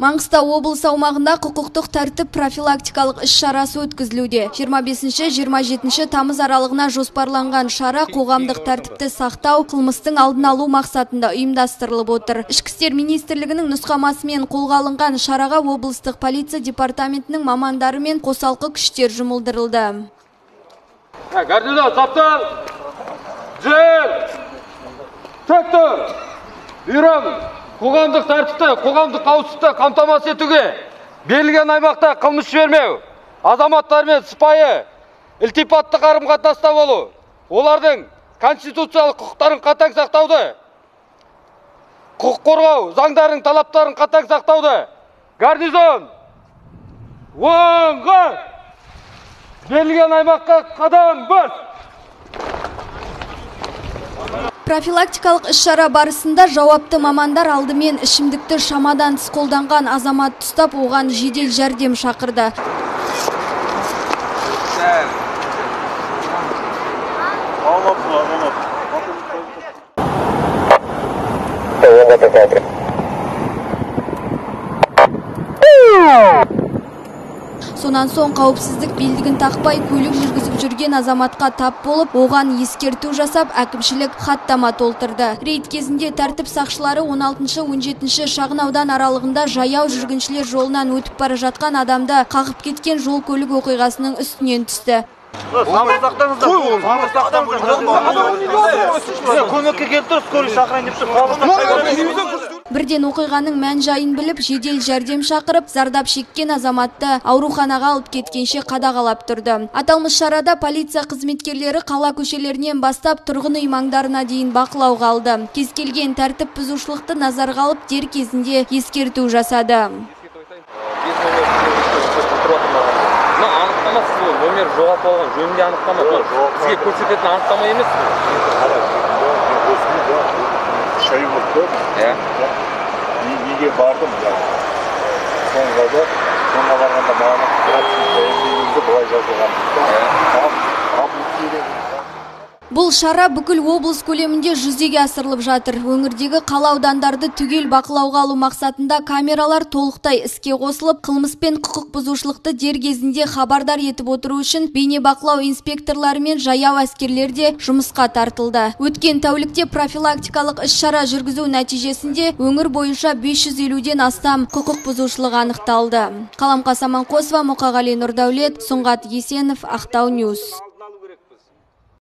Маңғыстау облысы аумағында құқықтық тәртіп профилактикалық іс-шарасы өткізілуде. 25-27 тамыз аралығына жоспарланған шара қоғамдық тәртіпті сақтау, қылмыстың алдын алу мақсатында ұйымдастырылып отыр. Ішкі істер министрлігінің нұсқамасымен қолға алынған шараға облыстық полиция департаментінің мамандары мен қосалқы күштер жұмылдырылды. Гардида, саптал! Жел! Тектор! Үйрем! Қоғамдық тәртіпті, қоғамдық қауіпсіздікті қамтамасыз етуге берілген аймақта қылмыс жібермеу, азаматтармен сыпайы, ілтипатты қарым-қатынаста болу, олардың конституциялық құқықтарын қатаң сақтауды, құқық қорғау заңдарының талаптарын қатаң сақтауды. Гарнизон! Оңға! Берілген аймаққа қадам бас! Профилактикалық іс-шара барысында жауапты мамандар алдымен ішімдікті шамадан тыс қолданған азамат ұстап, оған жедел жәрдем шақырды. Сонан соң қауіпсіздік белдігін тақпай көлік жүргізіп жүрген азаматқа тап болып, оған ескерту жасап, әкімшілік хаттама толтырды. Рейд кезінде тәртіп сақшылары 16-17 шағын аудан аралығында жаяу жүргіншілер жолынан өтіп бара жатқан адамды қағып кеткен жол көлік оқиғасының үстінен түсті. Бірден оқиғаның мән-жайын біліп, жедел жәрдем шақырып, зардап шеккен азаматты ауруханаға алып кеткенше қадағалап тұрды. Аталмыш шарада полиция қызметкерлері қала көшелерінен бастап тұрғын үй маңдарына дейін бақылауға алды. Кез келген тәртіп бұзушылықты назарға алып, дер кезінде ескерту жасады. Номер жоғалтып алған жөнінде анықтама. Бізге көрсететін анықтама емес. Неге бардым? Соңға барғанда маған былай жазылған. Бұл шара бүкіл облыс көлемінде жүзеге асырылып жатыр. Өңірдегі қала аудандарды түгел бақылауға алу мақсатында камералар толықтай іске қосылып, қылмыс пен құқық бұзушылықты дер кезінде хабардар етіп отыру үшін бейнебақылау инспекторлары мен жаяу әскерлер де жұмысқа тартылды. Өткен тәулікте профилактикалық іс-шара жүргізу нәтижесінде өңір бойынша 550-ден астам құқық бұзушылық анықталды. Қаламқас Аманқосова, Мұқағали Нұрдәулет, Сұңғат Есенов, Ақтау Ньюс.